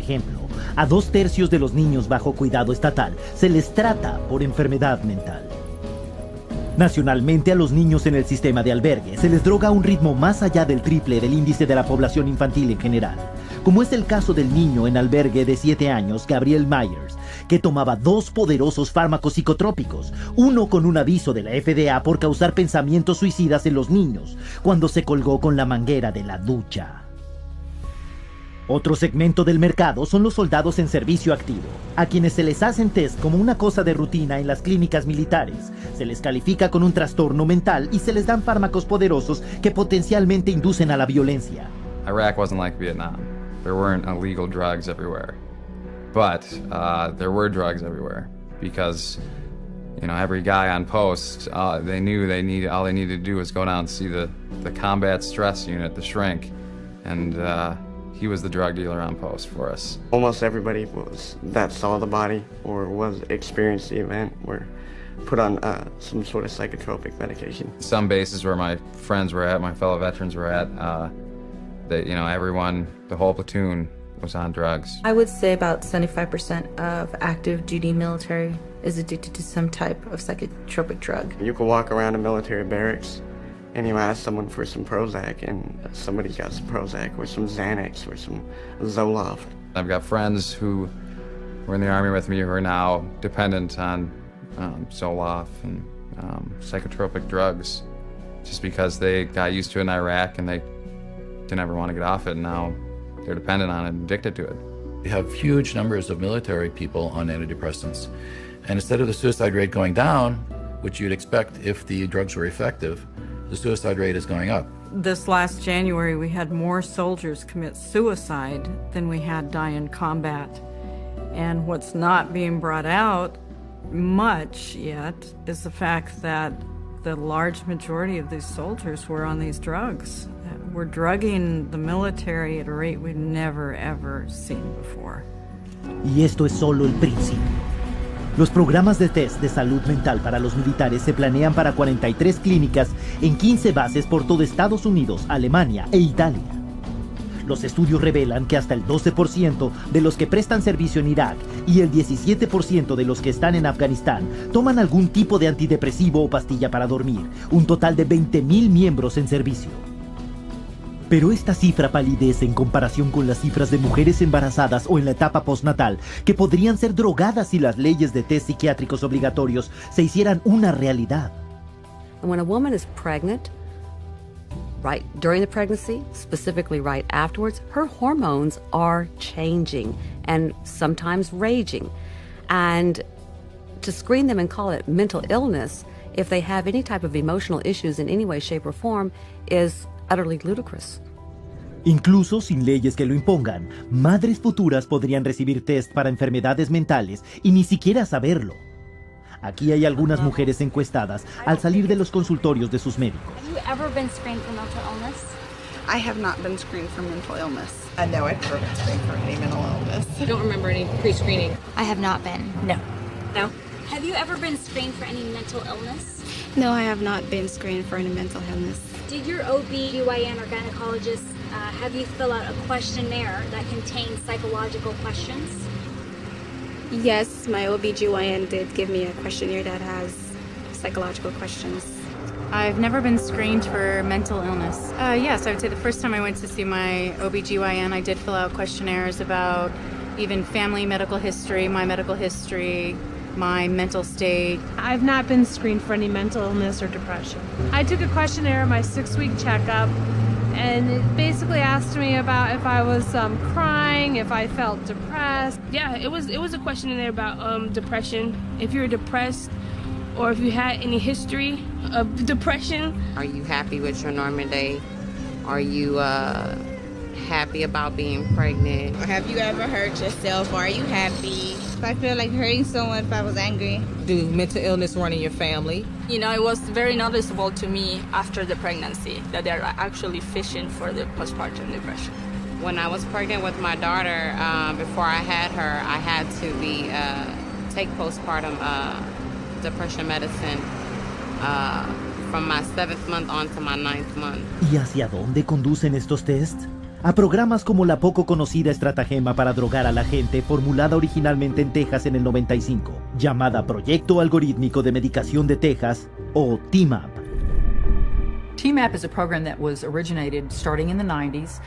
ejemplo, a 2/3 de los niños bajo cuidado estatal se les trata por enfermedad mental. Nacionalmente, a los niños en el sistema de albergue se les droga a un ritmo más allá del triple del índice de la población infantil en general, como es el caso del niño en albergue de 7 años, Gabriel Myers, que tomaba 2 poderosos fármacos psicotrópicos, uno con un aviso de la FDA por causar pensamientos suicidas en los niños, cuando se colgó con la manguera de la ducha. Otro segmento del mercado son los soldados en servicio activo, a quienes se les hacen test como una cosa de rutina en las clínicas militares. Se les califica con un trastorno mental y se les dan fármacos poderosos que potencialmente inducen a la violencia. Iraq wasn't like Vietnam. There weren't illegal drugs everywhere. But there were drugs everywhere because, you know, every guy on post, they knew all they needed to do was go down and see the combat stress unit, the shrink, and he was the drug dealer on post for us. Almost everybody that saw the body or experienced the event were put on some sort of psychotropic medication. Some bases where my friends were at, my fellow veterans were at, everyone, the whole platoon was on drugs. I would say about 75% of active duty military is addicted to some type of psychotropic drug. You could walk around a military barracks and you ask someone for some Prozac and somebody's got some Prozac or some Xanax or some Zoloft. I've got friends who were in the Army with me who are now dependent on Zoloft and psychotropic drugs just because they got used to it in Iraq and they didn't ever want to get off it, and now they're dependent on it and addicted to it. We have huge numbers of military people on antidepressants, and instead of the suicide rate going down, which you'd expect if the drugs were effective, the suicide rate is going up. This last January, we had more soldiers commit suicide than we had die in combat. And what's not being brought out much yet is the fact that the large majority of these soldiers were on these drugs. We're drugging the military at a rate we've never ever seen before. Y esto es solo el principio. Los programas de test de salud mental para los militares se planean para 43 clínicas en 15 bases por todo Estados Unidos, Alemania e Italia. Los estudios revelan que hasta el 12% de los que prestan servicio en Irak y el 17% de los que están en Afganistán toman algún tipo de antidepresivo o pastilla para dormir, un total de 20,000 miembros en servicio. Pero esta cifra palidece en comparación con las cifras de mujeres embarazadas o en la etapa postnatal que podrían ser drogadas si las leyes de test psiquiátricos obligatorios se hicieran una realidad. And when a woman is pregnant, right during the pregnancy, specifically right afterwards, her hormones are changing and sometimes raging. And to screen them and call it mental illness, if they have any type of emotional issues in any way, shape, or form, is utterly ludicrous. Incluso sin leyes que lo impongan, madres futuras podrían recibir test para enfermedades mentales y ni siquiera saberlo. Aquí hay algunas mujeres encuestadas al salir de los consultorios de sus médicos. Have you ever been screened for mental illness? I have not been screened for mental illness. No, I've never been screened for any mental illness. I don't remember any pre-screening. I have not been. No. No? Have you ever been screened for any mental illness? No, I have not been screened for any mental illness. Did your OB/GYN or gynecologist have you fill out a questionnaire that contains psychological questions? Yes, my OB/GYN did give me a questionnaire that has psychological questions. I've never been screened for mental illness. Yes, I would say the first time I went to see my OB/GYN, I did fill out questionnaires about even family medical history, my medical history, my mental state. I've not been screened for any mental illness or depression. I took a questionnaire at my 6-week checkup, and it basically asked me about if I was crying, if I felt depressed. Yeah, it was a questionnaire about depression. If you're depressed, or if you had any history of depression. Are you happy with your normal day? Are you happy about being pregnant? Have you ever hurt yourself? Are you happy? If I feel like hurting someone, if I was angry. Do mental illness run in your family? You know, it was very noticeable to me after the pregnancy that they're actually fishing for the postpartum depression. When I was pregnant with my daughter, before I had her, I had to take postpartum depression medicine from my 7th month on to my 9th month. ¿Y hacia dónde conducen estos tests? a programas como la poco conocida estratagema para drogar a la gente formulada originalmente en Texas en el 95, llamada Proyecto Algorítmico de Medicación de Texas, o TMAP. TMAP is a program that was originated starting in the 90s,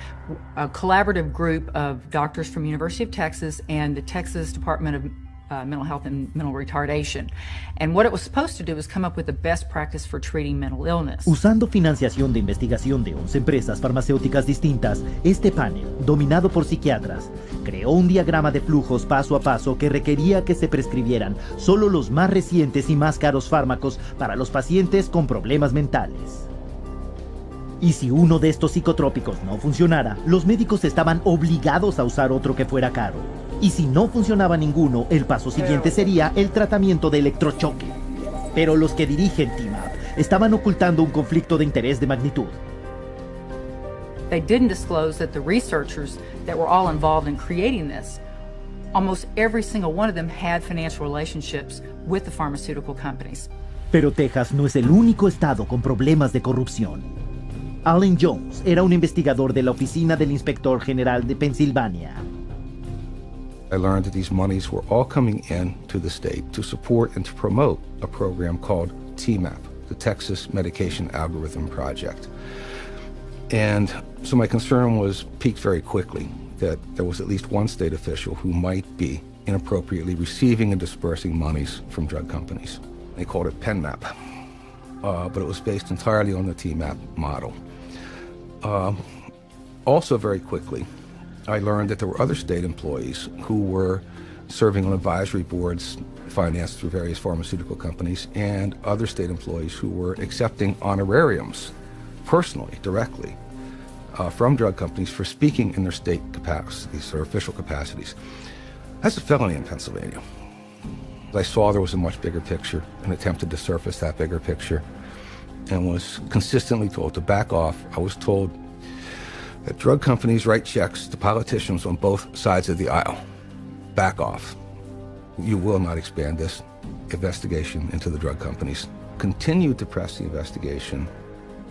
a collaborative group of doctors from University of Texas and the Texas Department of Mental Health and Mental Retardation. And what it was supposed to do was come up with the best practice for treating mental illness. Usando financiación de investigación de 11 empresas farmacéuticas distintas, este panel, dominado por psiquiatras, creó un diagrama de flujos paso a paso que requería que se prescribieran solo los más recientes y más caros fármacos para los pacientes con problemas mentales. Y si uno de estos psicotrópicos no funcionara, los médicos estaban obligados a usar otro que fuera caro. Y si no funcionaba ninguno, el paso siguiente sería el tratamiento de electrochoque. Pero los que dirigen TMAP estaban ocultando un conflicto de interés de magnitud. They didn't disclose that the researchers that were all involved in creating this, almost every single one of them had financial relationships with the pharmaceutical companies. Pero Texas no es el único estado con problemas de corrupción. Alan Jones era un investigador de la oficina del Inspector General de Pensilvania. I learned that these monies were all coming in to the state to support and to promote a program called TMAP, the Texas Medication Algorithm Project. And so my concern was piqued very quickly that there was at least one state official who might be inappropriately receiving and dispersing monies from drug companies. They called it PenMap, but it was based entirely on the TMAP model. Also very quickly, I learned that there were other state employees who were serving on advisory boards financed through various pharmaceutical companies, and other state employees who were accepting honorariums personally, directly, from drug companies for speaking in their state capacities or official capacities. That's a felony in Pennsylvania. I saw there was a much bigger picture and attempted to surface that bigger picture and was consistently told to back off. I was told that drug companies write checks to politicians on both sides of the aisle. Back off. You will not expand this investigation into the drug companies. Continued to press the investigation,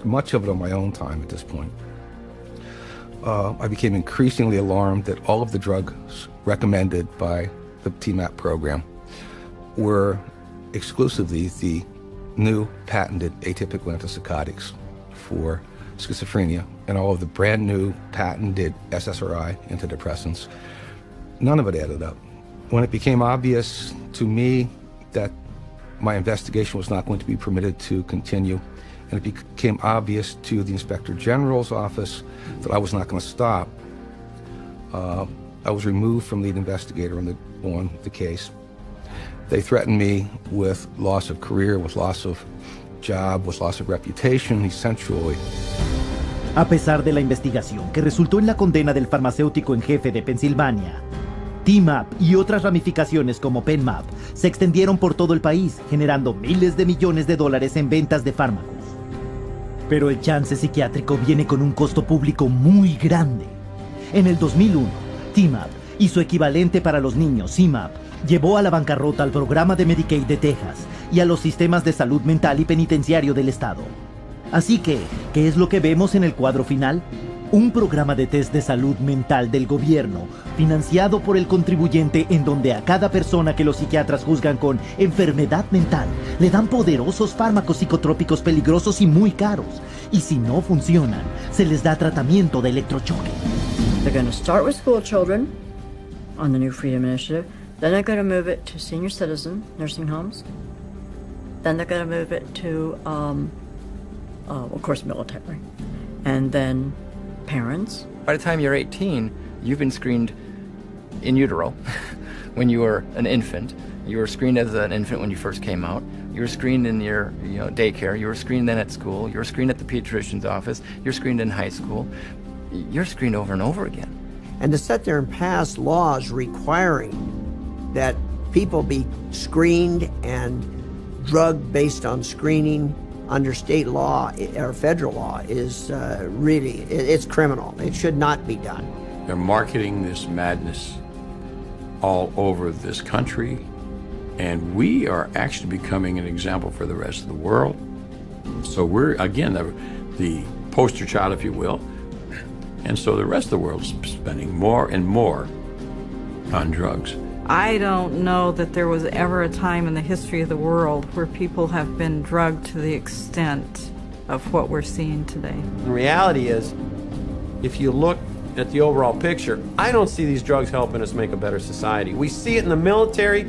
much of it on my own time at this point. I became increasingly alarmed that all of the drugs recommended by the TMAP program were exclusively the new patented atypical antipsychotics for schizophrenia and all of the brand new patented SSRI antidepressants. None of it added up. When it became obvious to me that my investigation was not going to be permitted to continue, and it became obvious to the Inspector General's office that I was not going to stop, I was removed from lead investigator on the case. They threatened me with loss of career, with loss of job, with loss of reputation, essentially. A pesar de la investigación que resultó en la condena del farmacéutico en jefe de Pensilvania, TMAP y otras ramificaciones como PenMap se extendieron por todo el país, generando miles de millones de dólares en ventas de fármacos. Pero el chance psiquiátrico viene con un costo público muy grande. En el 2001, TMAP y su equivalente para los niños, CMAP, llevó a la bancarrota al programa de Medicaid de Texas y a los sistemas de salud mental y penitenciario del estado. Así que, ¿qué es lo que vemos en el cuadro final? Un programa de test de salud mental del gobierno, financiado por el contribuyente, en donde a cada persona que los psiquiatras juzgan con enfermedad mental, le dan poderosos fármacos psicotrópicos peligrosos y muy caros. Y si no funcionan, se les da tratamiento de electrochoque. They're going to start with school children on the New Freedom Initiative. Then they're going to move it to senior citizen nursing homes. Then they're going to move it to, of course, military. And then parents. By the time you're 18, you've been screened in utero when you were an infant. You were screened as an infant when you first came out. You were screened in your daycare. You were screened then at school. You were screened at the pediatrician's office. You're screened in high school. You're screened over and over again. And to sit there and pass laws requiring that people be screened and drugged based on screening under state law or federal law is really, it's criminal. It should not be done. They're marketing this madness all over this country, and we are actually becoming an example for the rest of the world. So we're, again, the poster child, if you will. And so the rest of the world's spending more and more on drugs. I don't know that there was ever a time in the history of the world where people have been drugged to the extent of what we're seeing today. The reality is, if you look at the overall picture, I don't see these drugs helping us make a better society. We see it in the military,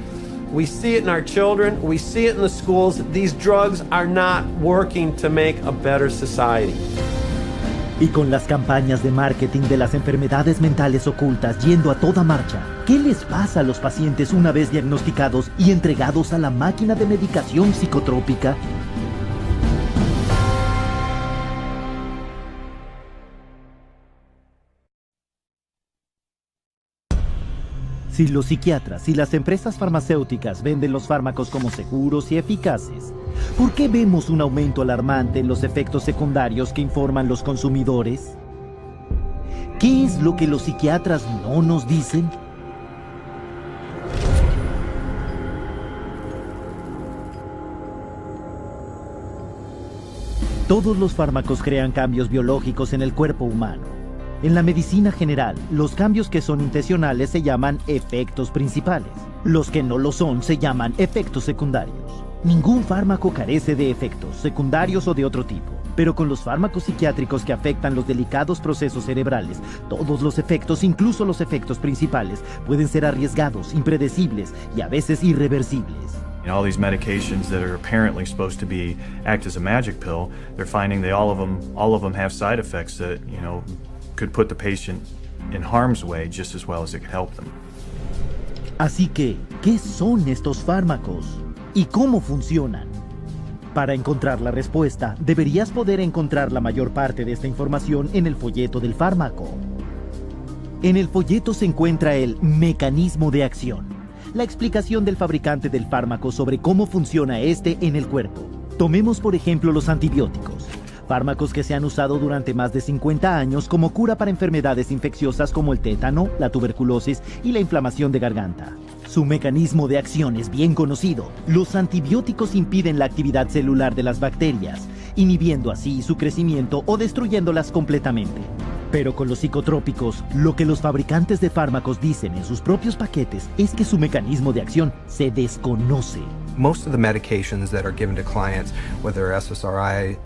we see it in our children, we see it in the schools. These drugs are not working to make a better society. Y con las campañas de marketing de las enfermedades mentales ocultas yendo a toda marcha, ¿qué les pasa a los pacientes una vez diagnosticados y entregados a la máquina de medicación psicotrópica? Si los psiquiatras y las empresas farmacéuticas venden los fármacos como seguros y eficaces, ¿por qué vemos un aumento alarmante en los efectos secundarios que informan los consumidores? ¿Qué es lo que los psiquiatras no nos dicen? Todos los fármacos crean cambios biológicos en el cuerpo humano. En la medicina general, los cambios que son intencionales se llaman efectos principales. Los que no lo son se llaman efectos secundarios. Ningún fármaco carece de efectos secundarios o de otro tipo. Pero con los fármacos psiquiátricos que afectan los delicados procesos cerebrales, todos los efectos, incluso los efectos principales, pueden ser arriesgados, impredecibles y a veces irreversibles. All these medications that are apparently supposed to act as a magic pill, they're finding that all of them have side effects that, could put the patient in harm's way just as well as it could help them. Así que, ¿qué son estos fármacos? ¿Y cómo funcionan? Para encontrar la respuesta, deberías poder encontrar la mayor parte de esta información en el folleto del fármaco. En el folleto se encuentra el mecanismo de acción, la explicación del fabricante del fármaco sobre cómo funciona este en el cuerpo. Tomemos por ejemplo los antibióticos, fármacos que se han usado durante más de 50 años como cura para enfermedades infecciosas como el tétano, la tuberculosis y la inflamación de garganta. Su mecanismo de acción es bien conocido. Los antibióticos impiden la actividad celular de las bacterias, inhibiendo así su crecimiento o destruyéndolas completamente. Pero con los psicotrópicos, lo que los fabricantes de fármacos dicen en sus propios paquetes es que su mecanismo de acción se desconoce. Most of the medications that are given to clients, whether SSRI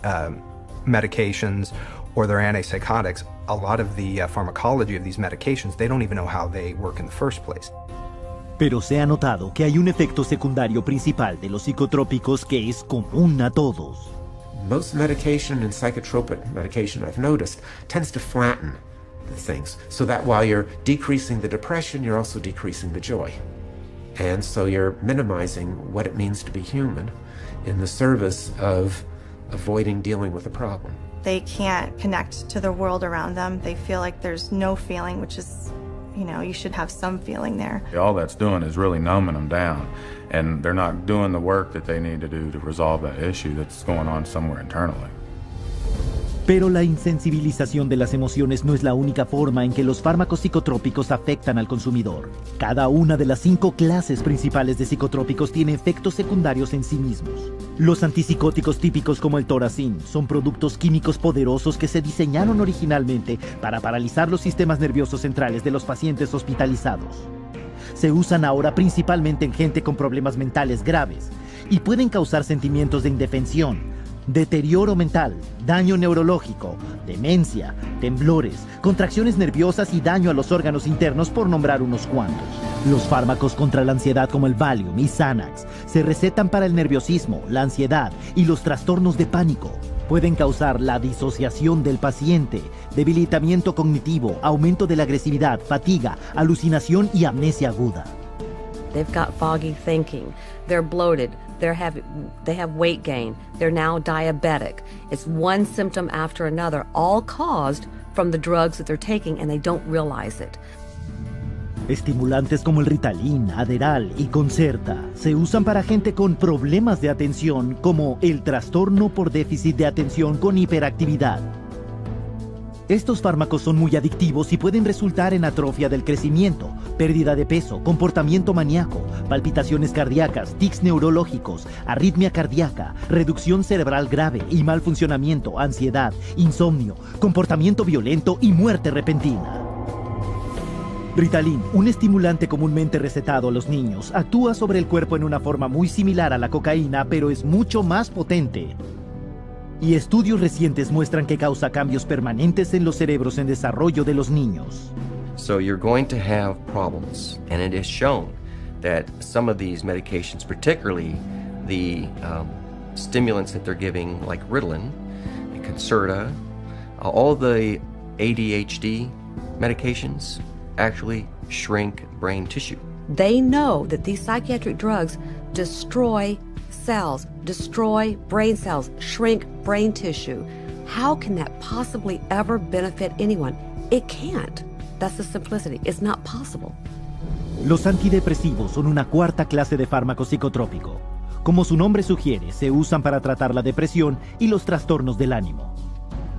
medications or they're antipsychotics, a lot of the pharmacology of these medications, they don't even know how they work in the first place. Pero se ha notado que hay un efecto secundario principal de los psicotrópicos que es común a todos. Most medication and psychotropic medication I've noticed tends to flatten the things so that while you're decreasing the depression, you're also decreasing the joy. And so you're minimizing what it means to be human in the service of avoiding dealing with a problem. They can't connect to the world around them. They feel like there's no feeling, which is, you should have some feeling there. All that's doing is really numbing them down, and they're not doing the work that they need to do to resolve that issue that's going on somewhere internally. Pero la insensibilización de las emociones no es la única forma en que los fármacos psicotrópicos afectan al consumidor. Cada una de las 5 clases principales de psicotrópicos tiene efectos secundarios en sí mismos. Los antipsicóticos típicos como el Thorazine son productos químicos poderosos que se diseñaron originalmente para paralizar los sistemas nerviosos centrales de los pacientes hospitalizados. Se usan ahora principalmente en gente con problemas mentales graves y pueden causar sentimientos de indefensión, deterioro mental, daño neurológico, demencia, temblores, contracciones nerviosas y daño a los órganos internos, por nombrar unos cuantos. Los fármacos contra la ansiedad como el Valium y Xanax se recetan para el nerviosismo, la ansiedad y los trastornos de pánico. Pueden causar la disociación del paciente, debilitamiento cognitivo, aumento de la agresividad, fatiga, alucinación y amnesia aguda. They've got foggy thinking. They're bloated. They have weight gain. They're now diabetic. It's one symptom after another, all caused from the drugs that they're taking, and they don't realize it. Estimulantes como el Ritalin, Adderall y Concerta se usan para gente con problemas de atención como el trastorno por déficit de atención con hiperactividad. Estos fármacos son muy adictivos y pueden resultar en atrofia del crecimiento, pérdida de peso, comportamiento maníaco, palpitaciones cardíacas, tics neurológicos, arritmia cardíaca, reducción cerebral grave y mal funcionamiento, ansiedad, insomnio, comportamiento violento y muerte repentina. Ritalin, un estimulante comúnmente recetado a los niños, actúa sobre el cuerpo en una forma muy similar a la cocaína, pero es mucho más potente. Y estudios recientes muestran que causa cambios permanentes en los cerebros en desarrollo de los niños. So you're going to have problems, and it is shown that some of these medications, particularly the stimulants that they're giving, like Ritalin, Concerta, all the ADHD medications actually shrink brain tissue. They know that these psychiatric drugs destroy cells, destroy brain cells, shrink brain tissue. How can that possibly ever benefit anyone? It can't. That's the simplicity. It's not possible. Los antidepresivos son una cuarta clase de fármaco psicotrópico. Como su nombre sugiere, se usan para tratar la depresión y los trastornos del ánimo.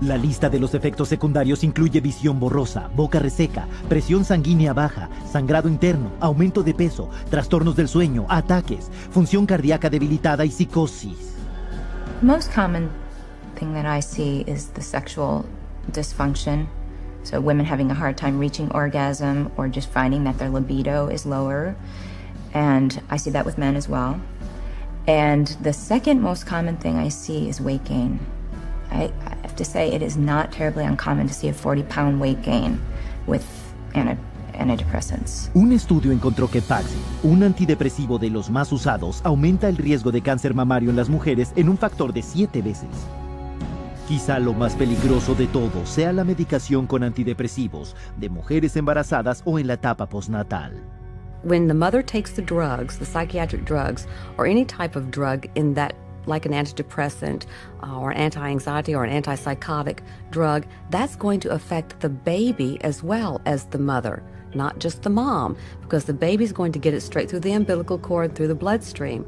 La lista de los efectos secundarios incluye visión borrosa, boca reseca, presión sanguínea baja, sangrado interno, aumento de peso, trastornos del sueño, ataques, función cardíaca debilitada y psicosis. Most common thing that I see is the sexual dysfunction. So women having a hard time reaching orgasm or just finding that their libido is lower. And I see that with men as well. And the second most common thing I see is weight gain. I have to say it is not terribly uncommon to see a 40-pound weight gain with antidepressants. Un estudio encontró que Paxil, un antidepresivo de los más usados, aumenta el riesgo de cáncer mamario en las mujeres en un factor de 7 veces. Quizá lo más peligroso de todo sea la medicación con antidepresivos de mujeres embarazadas o en la etapa postnatal. When the mother takes the drugs, the psychiatric drugs, or any type of drug in that, like an antidepressant or anti-anxiety or an antipsychotic drug, that's going to affect the baby as well as the mother, not just the mom, because the baby's going to get it straight through the umbilical cord, through the bloodstream.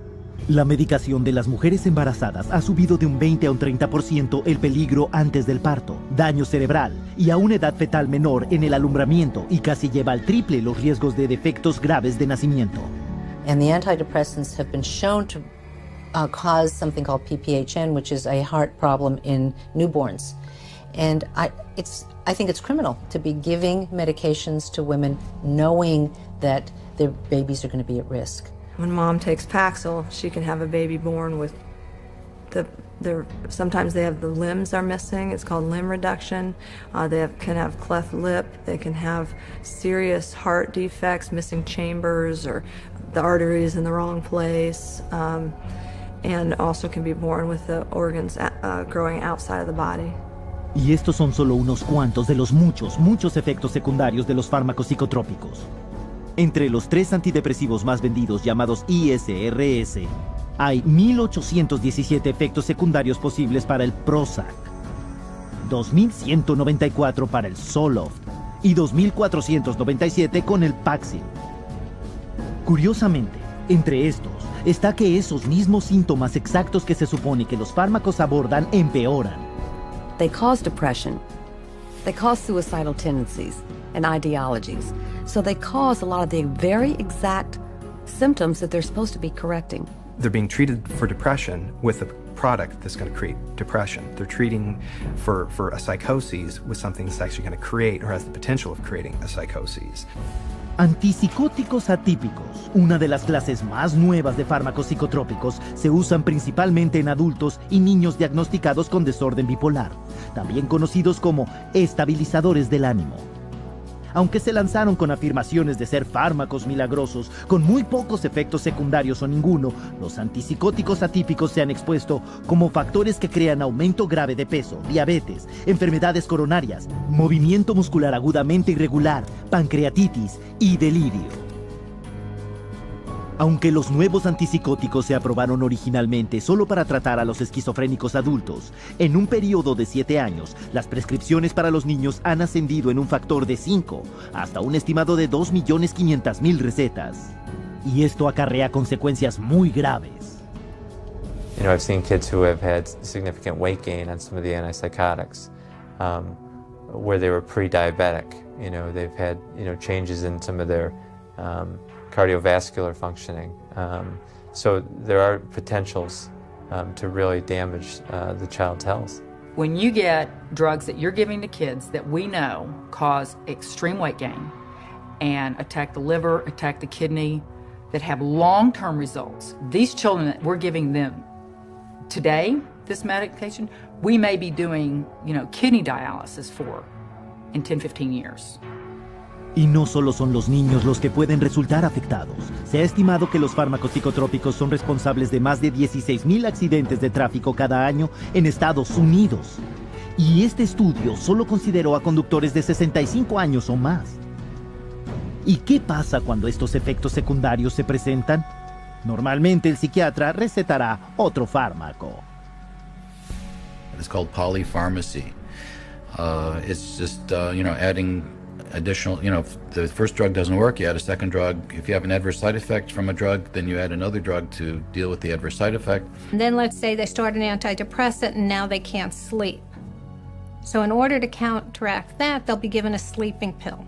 La medicación de las mujeres embarazadas ha subido de un 20 a un 30% el peligro antes del parto, daño cerebral y a una edad fetal menor en el alumbramiento y casi lleva al triple los riesgos de defectos graves de nacimiento. And the antidepressants have been shown to cause something called PPHN, which is a heart problem in newborns. And I think it's criminal to be giving medications to women knowing that their babies are going to be at risk. When mom takes Paxil, she can have a baby born with sometimes they have the limbs are missing. It's called limb reduction. Can have cleft lip. They can have serious heart defects, missing chambers, or the arteries in the wrong place. And also can be born with the organs growing outside of the body. Y estos son solo unos cuantos de los muchos efectos secundarios de los fármacos psicotrópicos. Entre los 3 antidepresivos más vendidos llamados ISRS, hay 1,817 efectos secundarios posibles para el Prozac, 2,194 para el Zoloft y 2,497 con el Paxil. Curiosamente, entre estos está que esos mismos síntomas exactos que se supone que los fármacos abordan empeoran. They cause depression. They cause suicidal tendencies and ideologies. So they cause a lot of the very exact symptoms that they're supposed to be correcting. They're being treated for depression with a product that's going to create depression. They're treating for a psychosis with something that's actually going to create or has the potential of creating a psychosis. Antipsicóticos atípicos, una de las clases más nuevas de fármacos psicotrópicos, se usan principalmente en adultos y niños diagnosticados con desorden bipolar, también conocidos como estabilizadores del ánimo. Aunque se lanzaron con afirmaciones de ser fármacos milagrosos, con muy pocos efectos secundarios o ninguno, los antipsicóticos atípicos se han expuesto como factores que crean aumento grave de peso, diabetes, enfermedades coronarias, movimiento muscular agudamente irregular, pancreatitis y delirio. Aunque los nuevos antipsicóticos se aprobaron originalmente solo para tratar a los esquizofrénicos adultos, en un periodo de 7 años, las prescripciones para los niños han ascendido en un factor de 5, hasta un estimado de 2.500.000 recetas. Y esto acarrea consecuencias muy graves. You know, I've seen kids who have had significant weight gain on some of the antipsychotics. where they were pre-diabetic. You know, they've had, you know, changes in some of their cardiovascular functioning. So there are potentials to really damage the child's health. When you get drugs that you're giving to kids that we know cause extreme weight gain and attack the liver, attack the kidney, that have long-term results, these children that we're giving them today, this medication, we may be doing, you know, kidney dialysis for in 10, 15 years. Y no solo son los niños los que pueden resultar afectados. Se ha estimado que los fármacos psicotrópicos son responsables de más de 16,000 accidentes de tráfico cada año en Estados Unidos. Y este estudio solo consideró a conductores de 65 años o más. ¿Y qué pasa cuando estos efectos secundarios se presentan? Normalmente el psiquiatra recetará otro fármaco. It's called polypharmacy. It's just, adding additional, if the first drug doesn't work, you add a second drug. If you have an adverse side effect from a drug, then you add another drug to deal with the adverse side effect. And then let's say they start an antidepressant and now they can't sleep. So in order to counteract that, they'll be given a sleeping pill.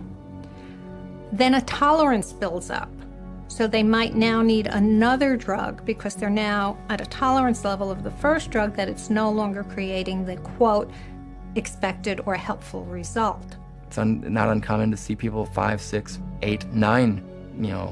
Then a tolerance builds up. So they might now need another drug because they're now at a tolerance level of the first drug that it's no longer creating the, quote, expected or helpful result. It's not uncommon to see people 5, 6, 8, 9,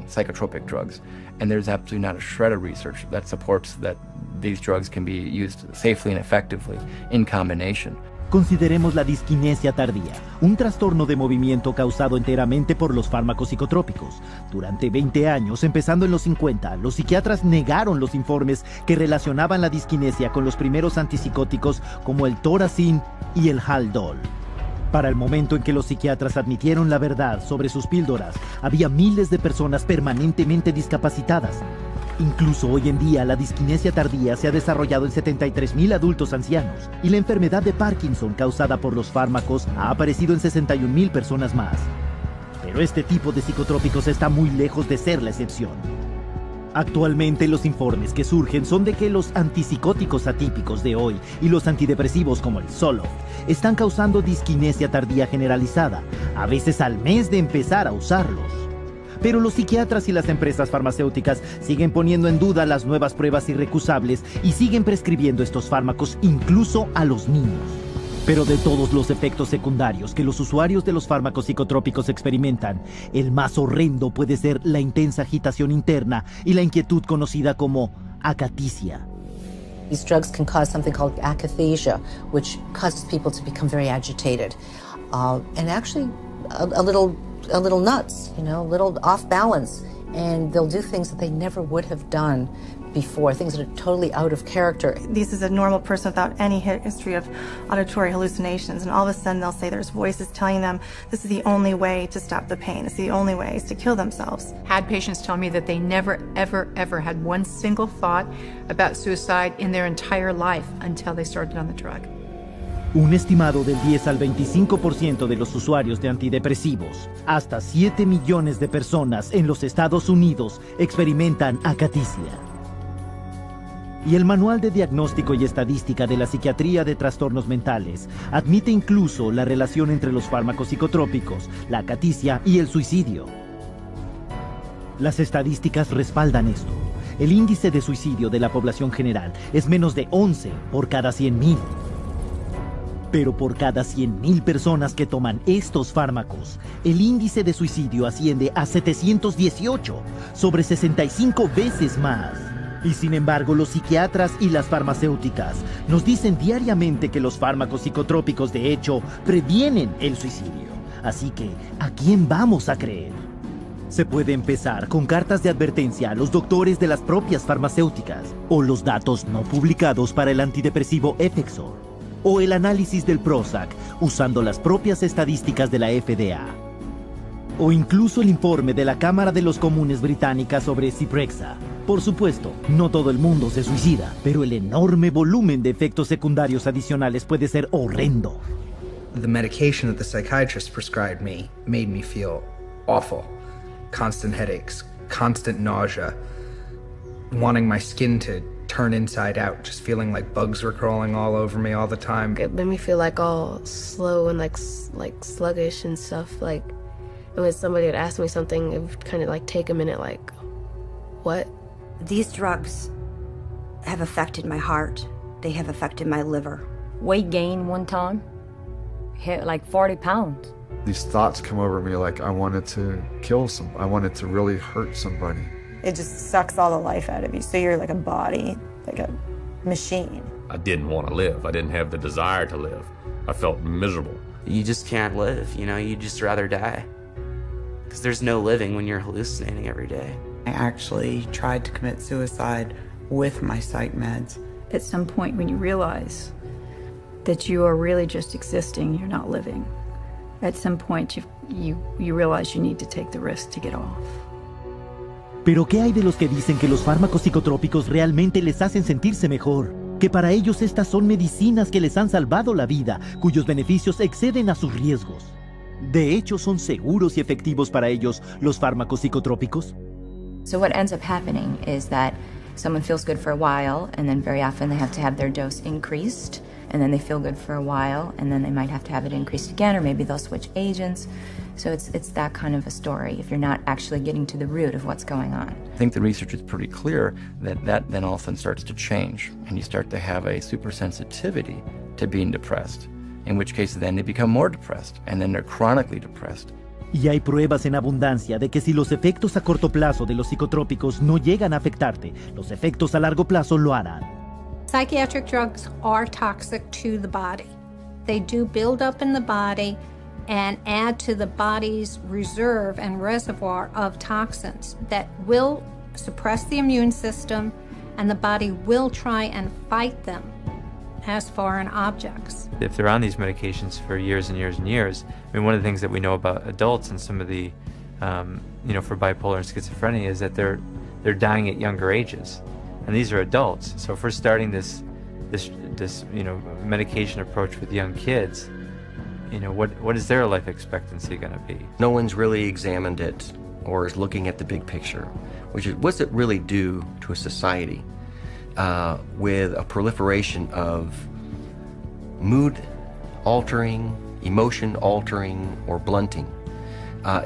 psychotropic drugs. And there's absolutely not a shred of research that supports that these drugs can be used safely and effectively in combination. Consideremos la disquinesia tardía, un trastorno de movimiento causado enteramente por los fármacos psicotrópicos. Durante 20 años, empezando en los 50, los psiquiatras negaron los informes que relacionaban la disquinesia con los primeros antipsicóticos como el Thorazine y el Haldol. Para el momento en que los psiquiatras admitieron la verdad sobre sus píldoras, había miles de personas permanentemente discapacitadas. Incluso hoy en día, la disquinesia tardía se ha desarrollado en 73,000 adultos ancianos, y la enfermedad de Parkinson causada por los fármacos ha aparecido en 61,000 personas más. Pero este tipo de psicotrópicos está muy lejos de ser la excepción. Actualmente los informes que surgen son de que los antipsicóticos atípicos de hoy y los antidepresivos como el Zoloft están causando disquinesia tardía generalizada, a veces al mes de empezar a usarlos. Pero los psiquiatras y las empresas farmacéuticas siguen poniendo en duda las nuevas pruebas irrecusables y siguen prescribiendo estos fármacos incluso a los niños. Pero de todos los efectos secundarios que los usuarios de los fármacos psicotrópicos experimentan, el más horrendo puede ser la intensa agitación interna y la inquietud conocida como acaticia. These drugs can cause something called akathisia, which causes people to become very agitated, and actually a little nuts, a little off balance, and they'll do things that they never would have done before, things that are totally out of character. This is a normal person without any history of auditory hallucinations, and all of a sudden they'll say there's voices telling them this is the only way to stop the pain, it's the only way is to kill themselves. Had patients tell me that they never, ever, ever had one single thought about suicide in their entire life until they started on the drug. Un estimado del 10 al 25% de los usuarios de antidepresivos, hasta 7 millones de personas en los Estados Unidos experimentan acaticia. Y el Manual de Diagnóstico y Estadística de la Psiquiatría de Trastornos Mentales admite incluso la relación entre los fármacos psicotrópicos, la acaticia y el suicidio. Las estadísticas respaldan esto. El índice de suicidio de la población general es menos de 11 por cada 100,000. Pero por cada 100,000 personas que toman estos fármacos, el índice de suicidio asciende a 718, sobre 65 veces más. Y sin embargo, los psiquiatras y las farmacéuticas nos dicen diariamente que los fármacos psicotrópicos de hecho previenen el suicidio. Así que, ¿a quién vamos a creer? Se puede empezar con cartas de advertencia a los doctores de las propias farmacéuticas, o los datos no publicados para el antidepresivo Effexor, o el análisis del Prozac usando las propias estadísticas de la FDA. O incluso el informe de la Cámara de los Comunes británica sobre Zyprexa. Por supuesto, no todo el mundo se suicida, pero el enorme volumen de efectos secundarios adicionales puede ser horrendo. The medication that the psychiatrist prescribed me made me feel awful. Constant headaches, constant nausea, wanting my skin to turn inside out, just feeling like bugs were crawling all over me all the time. It made me feel like all slow and like sluggish and stuff. Like, and when somebody would ask me something, it would kind of like take a minute, like, what? These drugs have affected my heart. They have affected my liver. Weight gain one time, hit like 40 pounds. These thoughts come over me like I wanted to kill I wanted to really hurt somebody. It just sucks all the life out of you. So you're like a body, like a machine. I didn't want to live. I didn't have the desire to live. I felt miserable. You just can't live, you know, you'd just rather die. Because there's no living when you're hallucinating every day. I actually tried to commit suicide with my psych meds. At some point when you realize that you are really just existing, you're not living, at some point you realize you need to take the risk to get off. Pero ¿qué hay de los que dicen que los fármacos psicotrópicos realmente les hacen sentirse mejor? Que para ellos estas son medicinas que les han salvado la vida, cuyos beneficios exceden a sus riesgos. ¿De hecho son seguros y efectivos para ellos los fármacos psicotrópicos? So what ends up happening is that someone feels good for a while, and then very often they have to have their dose increased, and then they feel good for a while, and then they might have to have it increased again, or maybe they'll switch agents. So it's that kind of a story if you're not actually getting to the root of what's going on. I think the research is pretty clear that then all of a sudden starts to change, and you start to have a supersensitivity to being depressed, in which case then they become more depressed, and then they're chronically depressed. Y hay pruebas en abundancia de que si los efectos a corto plazo de los psicotrópicos no llegan a afectarte, los efectos a largo plazo lo harán. Psychiatric drugs are toxic to the body. They do build up in the body and add to the body's reserve and reservoir of toxins that will suppress the immune system, and the body will try and fight them as foreign objects. If they're on these medications for years and years and years, I mean, one of the things that we know about adults and some of the, for bipolar and schizophrenia is that they're dying at younger ages, and these are adults. So if we're starting this medication approach with young kids, what is their life expectancy going to be? No one's really examined it or is looking at the big picture, which is what's it really do to a society with a proliferation of mood-altering, emotion-altering, or blunting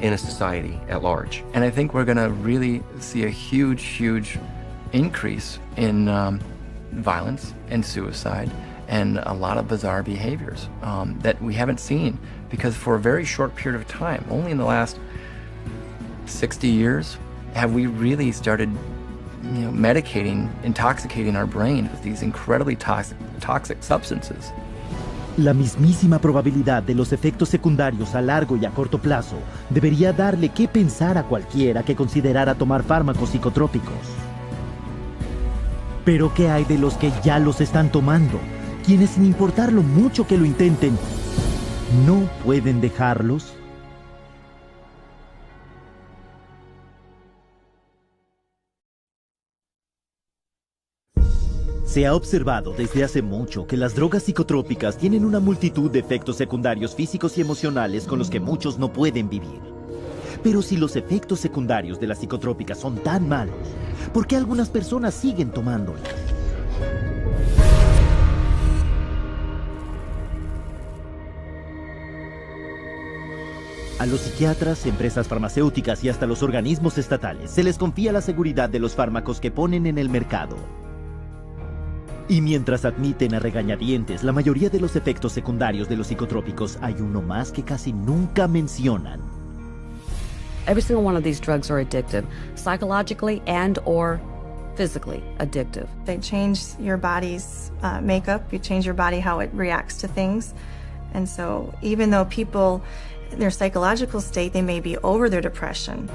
in a society at large. And I think we're going to really see a huge increase in violence and suicide and a lot of bizarre behaviors that we haven't seen, because for a very short period of time, only in the last 60 years, have we really started intoxicating our brain with these incredibly toxic substances. La mismísima probabilidad de los efectos secundarios a largo y a corto plazo debería darle qué pensar a cualquiera que considerara tomar fármacos psicotrópicos. Pero ¿qué hay de los que ya los están tomando? Quienes, sin importar lo mucho que lo intenten, no pueden dejarlos. Se ha observado desde hace mucho que las drogas psicotrópicas tienen una multitud de efectos secundarios físicos y emocionales con los que muchos no pueden vivir. Pero si los efectos secundarios de las psicotrópicas son tan malos, ¿por qué algunas personas siguen tomándolas? A los psiquiatras, empresas farmacéuticas y hasta los organismos estatales se les confía la seguridad de los fármacos que ponen en el mercado. Y mientras admiten a regañadientes la mayoría de los efectos secundarios de los psicotrópicos, hay uno más que casi nunca mencionan. Every single one of these drugs are addictive, psychologically and or physically addictive. They change your body's makeup, you change your body how it reacts to things. And so even though people, in their psychological state, they may be over their depression,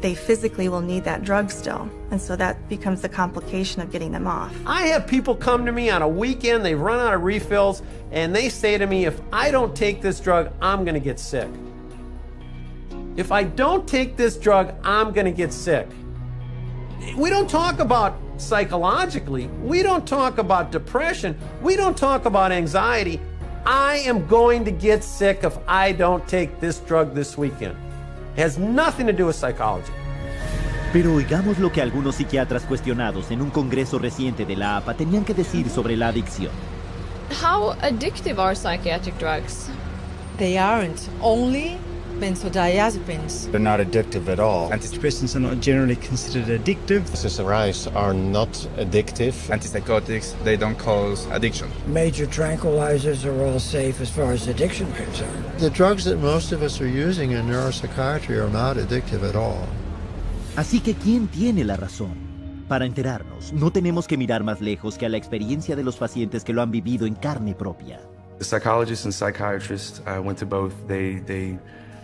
they physically will need that drug still. And so that becomes the complication of getting them off. I have people come to me on a weekend, they've run out of refills, and they say to me, if I don't take this drug, I'm gonna get sick. If I don't take this drug, I'm gonna get sick. We don't talk about psychologically, we don't talk about depression, we don't talk about anxiety. I am going to get sick if I don't take this drug this weekend. It has nothing to do with psychology. Pero oigamos lo que algunos psiquiatras cuestionados en un congreso reciente de la APA tenían que decir sobre la adicción. How addictive are psychiatric drugs? They aren't. Only benzodiazepines. They're not addictive at all. Antidepressants are not generally considered addictive. SSRIs are not addictive. Antipsychotics, they don't cause addiction. Major tranquilizers are all safe as far as addiction is concerned. The drugs that most of us are using in neuropsychiatry are not addictive at all. Así que, ¿quién tiene la razón? Para enterarnos, no tenemos que mirar más lejos que a la experiencia de los pacientes que lo han vivido en carne propia. The psychologists and psychiatrists, I went to both. They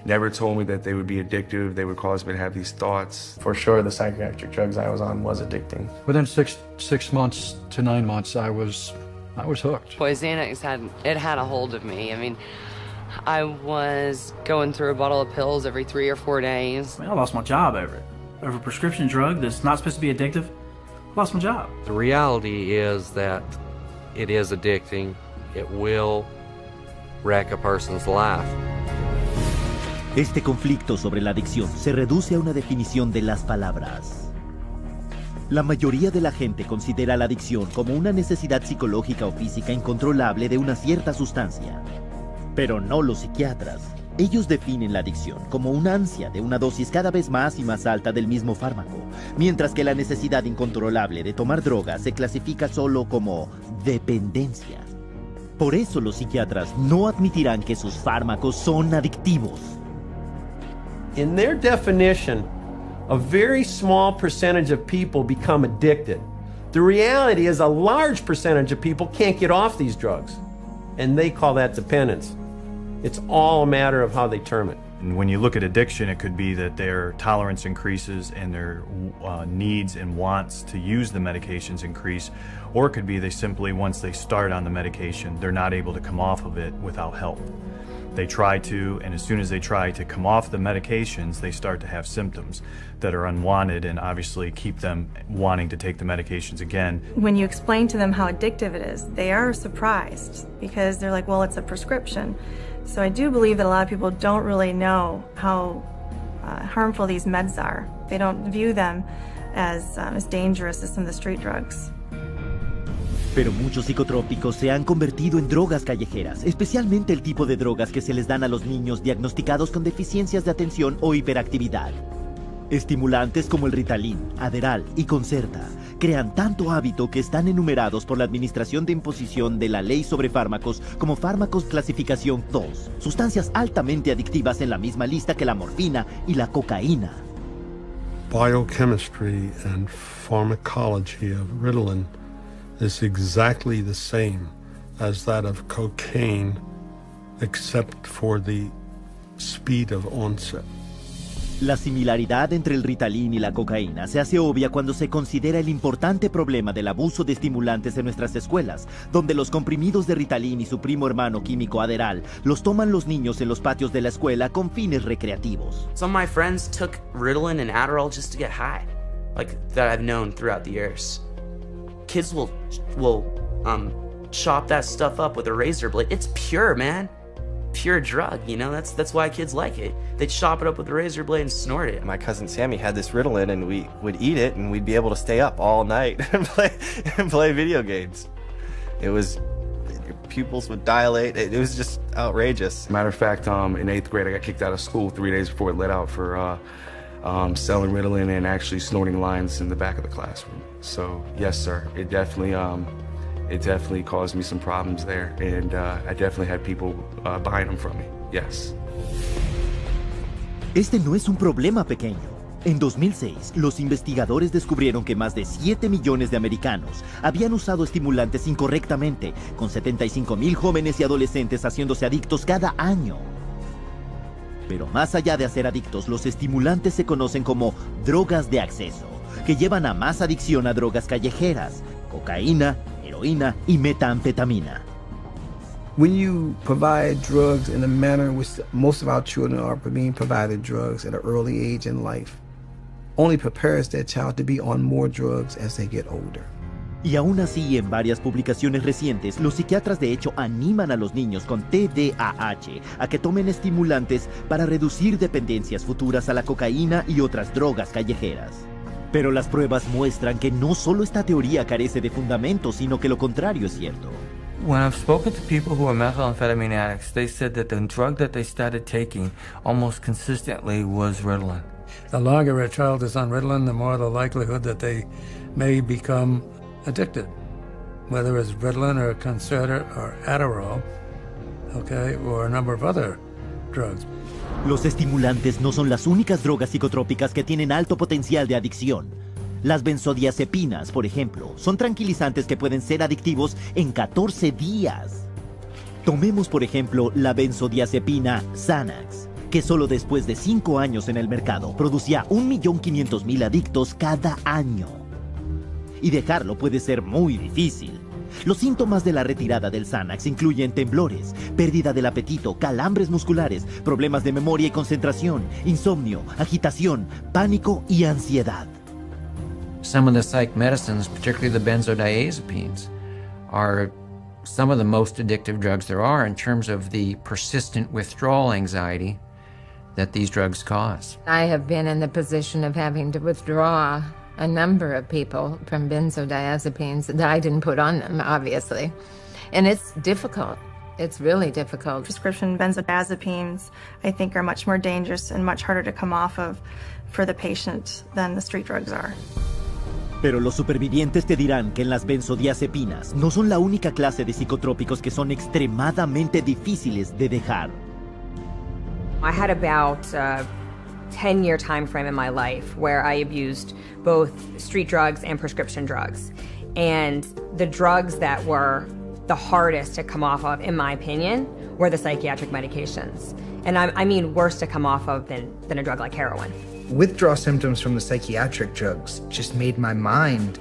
never told me that they would be addictive. They would cause me to have these thoughts. For sure, the psychiatric drugs I was on was addicting. Within six months to 9 months, I was hooked. Boy, Xanax had a hold of me. I mean, I was going through a bottle of pills every 3 or 4 days. I lost my job over it. Over a prescription drug that's not supposed to be addictive, I lost my job. The reality is that it is addicting. It will wreck a person's life. Este conflicto sobre la adicción se reduce a una definición de las palabras. La mayoría de la gente considera la adicción como una necesidad psicológica o física incontrolable de una cierta sustancia. Pero no los psiquiatras. Ellos definen la adicción como una ansia de una dosis cada vez más y más alta del mismo fármaco, mientras que la necesidad incontrolable de tomar drogas se clasifica solo como dependencia. Por eso los psiquiatras no admitirán que sus fármacos son adictivos. In their definition, a very small percentage of people become addicted. The reality is a large percentage of people can't get off these drugs, and they call that dependence. It's all a matter of how they term it. And when you look at addiction, it could be that their tolerance increases and their needs and wants to use the medications increase, or it could be they simply, once they start on the medication, they're not able to come off of it without help. They try to, and as soon as they try to come off the medications, they start to have symptoms that are unwanted and obviously keep them wanting to take the medications again. When you explain to them how addictive it is, they are surprised because they're like, well, it's a prescription. So I do believe that a lot of people don't really know how harmful these meds are. They don't view them as dangerous as some of the street drugs. Pero muchos psicotrópicos se han convertido en drogas callejeras, especialmente el tipo de drogas que se les dan a los niños diagnosticados con deficiencias de atención o hiperactividad. Estimulantes como el Ritalin, Adderall y Concerta crean tanto hábito que están enumerados por la Administración de Imposición de la Ley sobre Fármacos como fármacos clasificación 2, sustancias altamente adictivas en la misma lista que la morfina y la cocaína. Biochemistry and pharmacology of Ritalin is exactly the same as that of cocaine, except for the speed of onset. La similaridad entre el Ritalin y la cocaína se hace obvia cuando se considera el importante problema del abuso de estimulantes en nuestras escuelas, donde los comprimidos de Ritalin y su primo hermano químico Adderall los toman los niños en los patios de la escuela con fines recreativos. Some of my friends took Ritalin and Adderall just to get high, like that I've known throughout the years. Kids will chop that stuff up with a razor blade. It's pure, man. Pure drug, you know, that's why kids like it. They chop it up with a razor blade and snort it. My cousin Sammy had this Ritalin and we would eat it and we'd be able to stay up all night and play video games. It was, your pupils would dilate. It was just outrageous. Matter of fact, in 8th grade, I got kicked out of school 3 days before it let out for selling Ritalin and actually snorting lines in the back of the classroom. So yes, sir, it definitely caused me some problems there, and I definitely had people buying them from me, yes. Este no es un problema pequeño. En 2006, los investigadores descubrieron que más de 7 millones de americanos habían usado estimulantes incorrectamente, con 75,000 jóvenes y adolescentes haciéndose adictos cada año. Pero más allá de hacer adictos, los estimulantes se conocen como drogas de acceso, que llevan a más adicción a drogas callejeras, cocaína, heroína y metanfetamina. When you provide drugs in the manner in which most of our children are being provided drugs at an early age in life, only prepares that child to be on more drugs as they get older. Y aún así, en varias publicaciones recientes, los psiquiatras de hecho animan a los niños con TDAH a que tomen estimulantes para reducir dependencias futuras a la cocaína y otras drogas callejeras. Pero las pruebas muestran que no solo esta teoría carece de fundamento, sino que lo contrario es cierto. When I've spoken to people who are methamphetamine addicts, they said that the drug that they started taking almost consistently was Ritalin. The longer a child is on Ritalin, the more the likelihood that they may become addicted, whether it's Ritalin or Concerta or Adderall, okay, or a number of other drugs. Los estimulantes no son las únicas drogas psicotrópicas que tienen alto potencial de adicción. Las benzodiazepinas, por ejemplo, son tranquilizantes que pueden ser adictivos en 14 días. Tomemos, por ejemplo, la benzodiazepina Xanax, que solo después de 5 años en el mercado producía 1.500.000 adictos cada año. Y dejarlo puede ser muy difícil. Los síntomas de la retirada del Xanax incluyen temblores, pérdida del apetito, calambres musculares, problemas de memoria y concentración, insomnio, agitación, pánico y ansiedad. Some of the psych medicines, particularly the benzodiazepines, are some of the most addictive drugs there are in terms of the persistent withdrawal anxiety that these drugs cause. I have been in the position of having to withdraw a number of people from benzodiazepines that I didn't put on them, obviously. And it's difficult. It's really difficult. Prescription benzodiazepines, I think, are much more dangerous and much harder to come off of for the patient than the street drugs are. Pero los supervivientes te dirán que las benzodiazepinas no son la única clase de psicotrópicos que son extremadamente difíciles de dejar. I had about 10-year time frame in my life where I abused both street drugs and prescription drugs. And the drugs that were the hardest to come off of, in my opinion, were the psychiatric medications. And I mean worse to come off of than a drug like heroin. Withdrawal symptoms from the psychiatric drugs just made my mind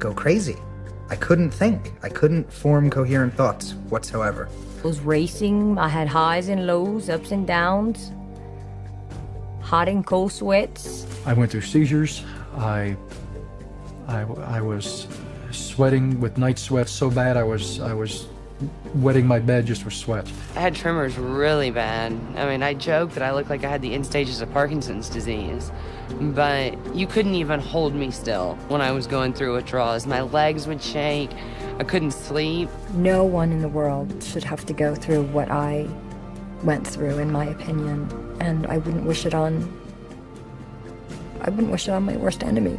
go crazy. I couldn't think. I couldn't form coherent thoughts whatsoever. I was racing. I had highs and lows, ups and downs. Hot and cold sweats. I went through seizures. I was sweating with night sweats so bad I was wetting my bed just with sweat. I had tremors really bad. I mean, I joked that I looked like I had the end stages of Parkinson's disease, but you couldn't even hold me still when I was going through withdrawals. My legs would shake. I couldn't sleep. No one in the world should have to go through what I went through, in my opinion, and I wouldn't wish it on my worst enemy.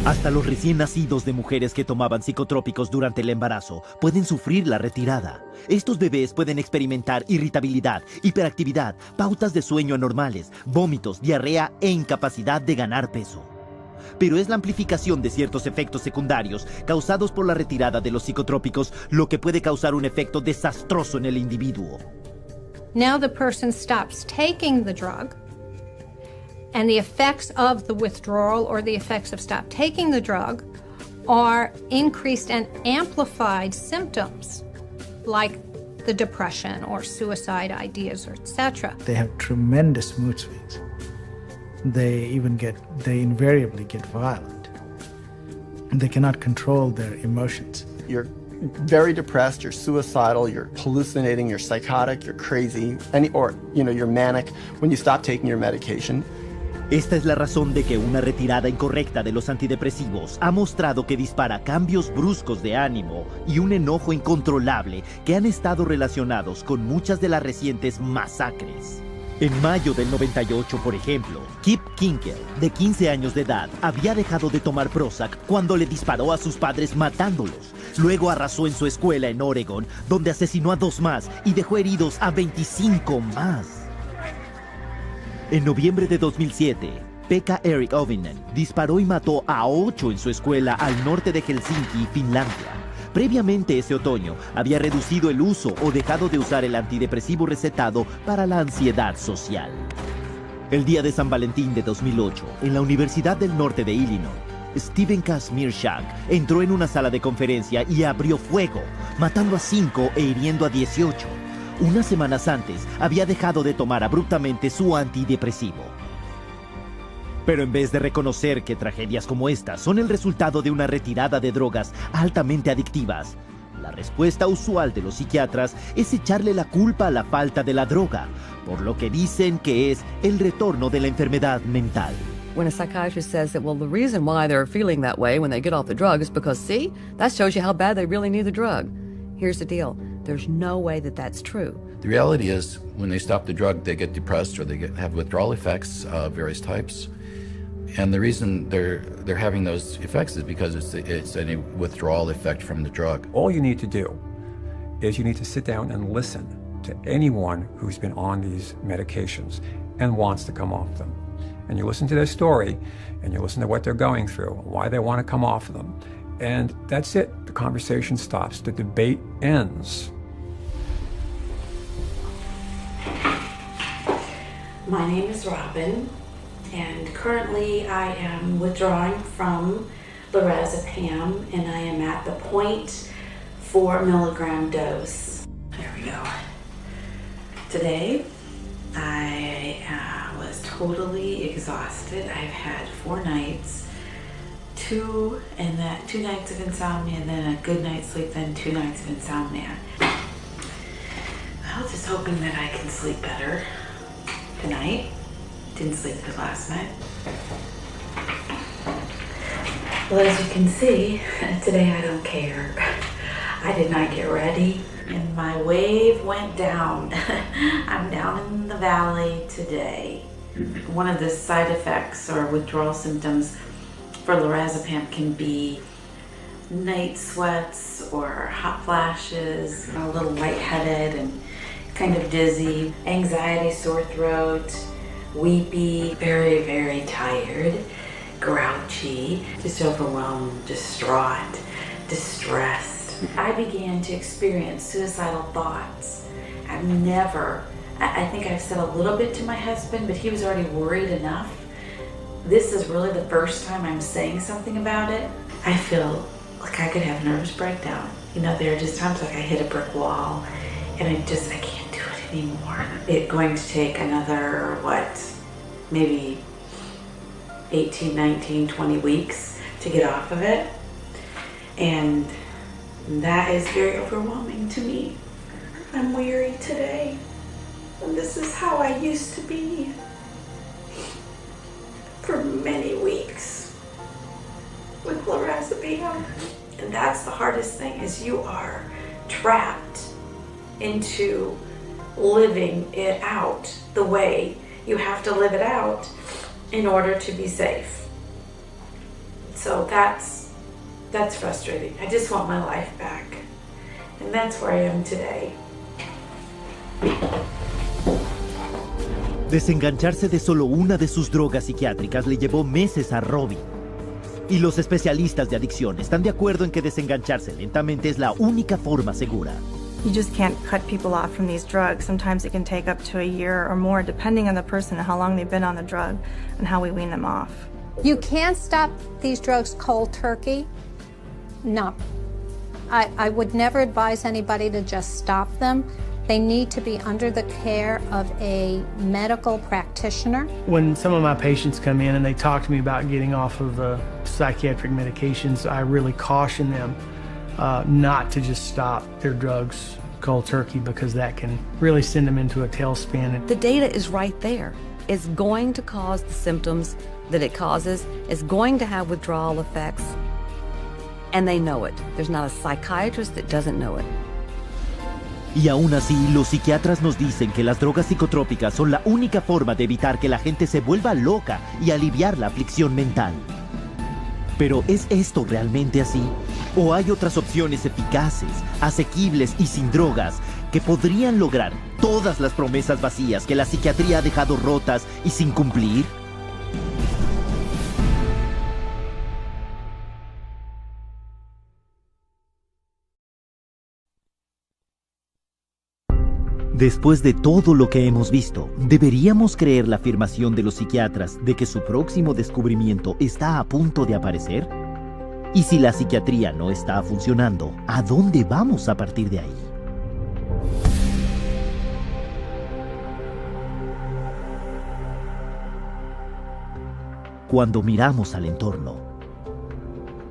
Hasta los recién nacidos de mujeres que tomaban psicotrópicos durante el embarazo pueden sufrir la retirada. Estos bebés pueden experimentar irritabilidad, hiperactividad, pautas de sueño anormales, vómitos, diarrea e incapacidad de ganar peso. Pero es la amplificación de ciertos efectos secundarios causados por la retirada de los psicotrópicos lo que puede causar un efecto desastroso en el individuo. Now the person stops taking the drug, and the effects of the withdrawal or the effects of stop taking the drug are increased and amplified symptoms like the depression or suicide ideas, or etc. They have tremendous mood swings. They invariably get violent. They cannot control their emotions. You're very depressed, you're suicidal, you're hallucinating, you're psychotic, you're crazy, you're manic when you stop taking your medication. Esta es la razón de que una retirada incorrecta de los antidepresivos ha mostrado que dispara cambios bruscos de ánimo y un enojo incontrolable que han estado relacionados con muchas de las recientes masacres. En mayo del 98, por ejemplo, Kip Kinkel, de 15 años de edad, había dejado de tomar Prozac cuando le disparó a sus padres matándolos. Luego arrasó en su escuela en Oregon, donde asesinó a 2 más y dejó heridos a 25 más. En noviembre de 2007, Pekka Erik Ovinen disparó y mató a 8 en su escuela al norte de Helsinki, Finlandia. Previamente ese otoño, había reducido el uso o dejado de usar el antidepresivo recetado para la ansiedad social. El día de San Valentín de 2008, en la Universidad del Norte de Illinois, Steven Kazmierczak entró en una sala de conferencia y abrió fuego, matando a 5 e hiriendo a 18. Unas semanas antes, había dejado de tomar abruptamente su antidepresivo. Pero en vez de reconocer que tragedias como estas son el resultado de una retirada de drogas altamente adictivas, la respuesta usual de los psiquiatras es echarle la culpa a la falta de la droga, por lo que dicen que es el retorno de la enfermedad mental. when a psychiatrist says that, well, the reason why they're feeling that way when they get off the drug is because, see, that shows you how bad they really need the drug. Here's the deal. There's no way that that's true. The reality is, when they stop the drug, they get depressed or they have withdrawal effects of various types. And the reason they're having those effects is because it's a withdrawal effect from the drug. All you need to do is you need to sit down and listen to anyone who's been on these medications and wants to come off them. And you listen to their story, and you listen to what they're going through, why they want to come off of them. And that's it. The conversation stops. The debate ends. My name is Robin, and currently I am withdrawing from lorazepam, and I am at the 0.4 milligram dose. There we go. Today, I was totally exhausted. I've had 4 nights, 2 nights of insomnia, and then a good night's sleep, then 2 nights of insomnia. I was just hoping that I can sleep better tonight. Didn't sleep good last night. Well, as you can see, today I don't care. I did not get ready, and my wave went down. I'm down in the valley today. One of the side effects or withdrawal symptoms for lorazepam can be night sweats or hot flashes, a little lightheaded and kind of dizzy, anxiety, sore throat, weepy, very, very tired, grouchy, just overwhelmed, distraught, distressed. I began to experience suicidal thoughts. I think I've said a little bit to my husband, but he was already worried enough. This is really the first time I'm saying something about it. I feel like I could have a nervous breakdown. You know, there are just times like I hit a brick wall and I can't do it anymore. It's going to take another, maybe 18, 19, 20 weeks to get off of it. And that is very overwhelming to me. I'm weary today. And this is how I used to be for many weeks with lorazepam. And that's the hardest thing, is you are trapped into living it out the way you have to live it out in order to be safe. So that's frustrating. I just want my life back. And that's where I am today. Desengancharse de solo una de sus drogas psiquiátricas le llevó meses a Robbie. Y los especialistas de adicción están de acuerdo en que desengancharse lentamente es la única forma segura. You just can't cut people off from these drugs. Sometimes it can take up to a year or more, depending on the person and how long they've been on the drug and how we wean them off. You can't stop these drugs cold turkey. No. I would never advise anybody to just stop them. They need to be under the care of a medical practitioner. When some of my patients come in and they talk to me about getting off of psychiatric medications, I really caution them not to just stop their drugs cold turkey, because that can really send them into a tailspin. The data is right there. It's going to cause the symptoms that it causes. It's going to have withdrawal effects. And they know it. There's not a psychiatrist that doesn't know it. Y aún así, los psiquiatras nos dicen que las drogas psicotrópicas son la única forma de evitar que la gente se vuelva loca y aliviar la aflicción mental. Pero ¿es esto realmente así? ¿O hay otras opciones eficaces, asequibles y sin drogas que podrían lograr todas las promesas vacías que la psiquiatría ha dejado rotas y sin cumplir? Después de todo lo que hemos visto, ¿deberíamos creer la afirmación de los psiquiatras de que su próximo descubrimiento está a punto de aparecer? Y si la psiquiatría no está funcionando, ¿a dónde vamos a partir de ahí? Cuando miramos al entorno,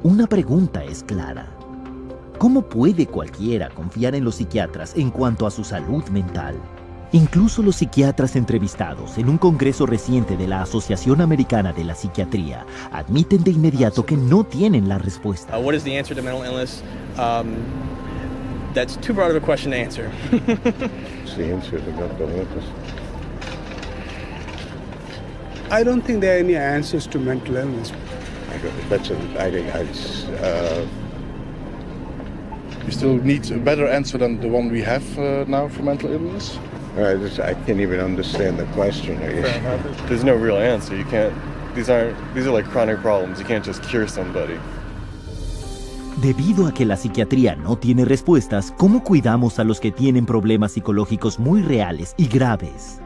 una pregunta es clara. ¿Cómo puede cualquiera confiar en los psiquiatras en cuanto a su salud mental? Incluso los psiquiatras entrevistados en un congreso reciente de la Asociación Americana de la Psiquiatría admiten de inmediato que no tienen la respuesta. What is the answer to mental illness? That's too broad of a question to answer. The answer to mental illness. I don't think there are any answers to mental illness. You still need a better answer than the one we have now for mental illness? I can't even understand the question. There's no real answer. You can't. These are like chronic problems. You can't just cure somebody. Debido a que la psiquiatría no tiene respuestas, ¿cómo cuidamos a los que tienen problemas psicológicos muy reales y graves?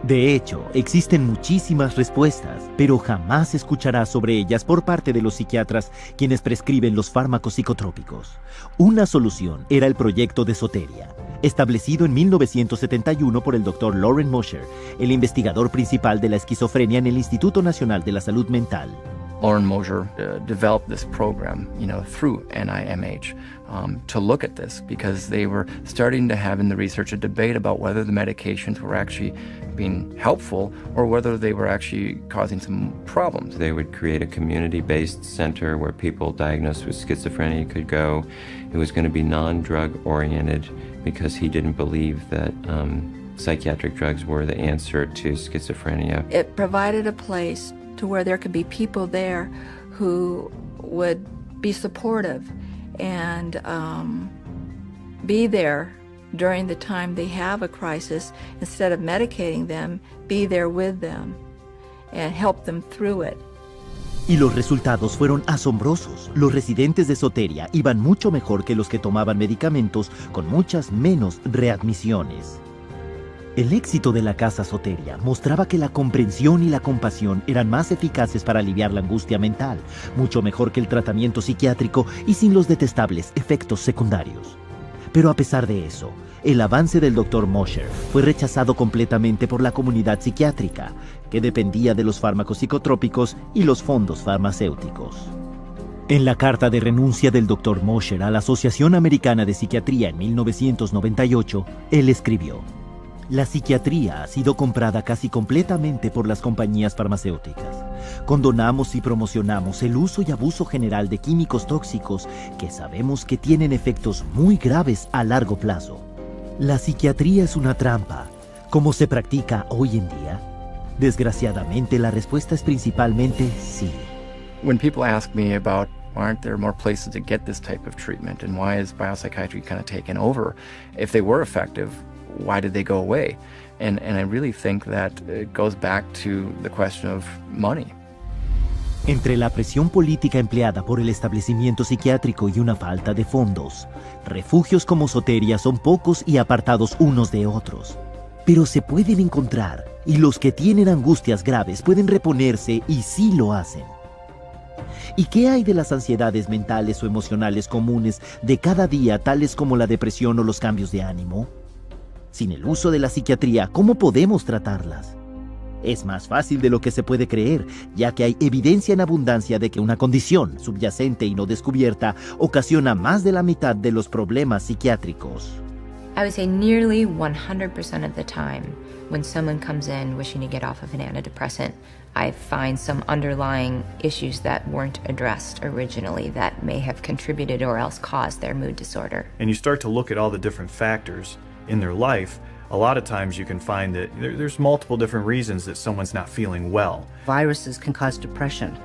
De hecho, existen muchísimas respuestas, pero jamás escucharás sobre ellas por parte de los psiquiatras quienes prescriben los fármacos psicotrópicos. Una solución era el proyecto de Soteria, establecido en 1971 por el Dr. Loren Mosher, el investigador principal de la esquizofrenia en el Instituto Nacional de la Salud Mental. Loren Mosher developed this program, through NIMH to look at this because they were starting to have in the research a debate about whether the medications were actually being helpful or whether they were actually causing some problems. They would create a community-based center where people diagnosed with schizophrenia could go. It was going to be non-drug oriented because he didn't believe that psychiatric drugs were the answer to schizophrenia. It provided a place to where there could be people there who would be supportive and be there during the time they have a crisis. Instead of medicating them, be there with them and help them through it. Y los resultados fueron asombrosos. Los residentes de Soteria iban mucho mejor que los que tomaban medicamentos con muchas menos readmisiones. El éxito de la Casa Soteria mostraba que la comprensión y la compasión eran más eficaces para aliviar la angustia mental, mucho mejor que el tratamiento psiquiátrico y sin los detestables efectos secundarios. Pero a pesar de eso, el avance del Dr. Mosher fue rechazado completamente por la comunidad psiquiátrica, que dependía de los fármacos psicotrópicos y los fondos farmacéuticos. En la carta de renuncia del Dr. Mosher a la Asociación Americana de Psiquiatría en 1998, él escribió: la psiquiatría ha sido comprada casi completamente por las compañías farmacéuticas. Condonamos y promocionamos el uso y abuso general de químicos tóxicos que sabemos que tienen efectos muy graves a largo plazo. La psiquiatría es una trampa, como se practica hoy en día. Desgraciadamente, la respuesta es principalmente sí. When people ask me about why aren't there more places to get this type of treatment and why is biopsychiatry kind of taken over, if they were effective, why did they go away? And I really think that it goes back to the question of money. Entre la presión política empleada por el establecimiento psiquiátrico y una falta de fondos, refugios como Soteria son pocos y apartados unos de otros. Pero se pueden encontrar, y los que tienen angustias graves pueden reponerse y sí lo hacen. ¿Y qué hay de las ansiedades mentales o emocionales comunes de cada día, tales como la depresión o los cambios de ánimo? Sin el uso de la psiquiatría, ¿cómo podemos tratarlas? Es más fácil de lo que se puede creer, ya que hay evidencia en abundancia de que una condición subyacente y no descubierta ocasiona más de la mitad de los problemas psiquiátricos. I would say nearly 100% of the time, when someone comes in wishing to get off of an antidepressant, I find some underlying issues that weren't addressed originally that may have contributed or else caused their mood disorder. And you start to look at all the different factors in their life. A lot of times you can find that there's multiple different reasons that someone's not feeling well. Viruses can cause depression.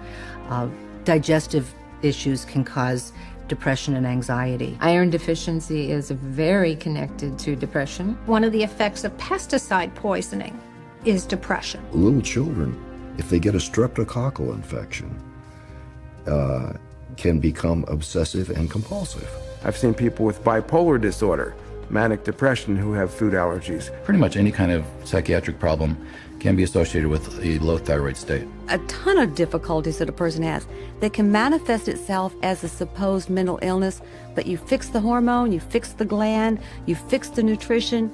Digestive issues can cause depression and anxiety. Iron deficiency is very connected to depression. One of the effects of pesticide poisoning is depression. Little children, if they get a streptococcal infection, can become obsessive and compulsive. I've seen people with bipolar disorder, manic depression, who have food allergies. Pretty much any kind of psychiatric problem can be associated with a low thyroid state. A ton of difficulties that a person has that can manifest itself as a supposed mental illness, but you fix the hormone, you fix the gland, you fix the nutrition.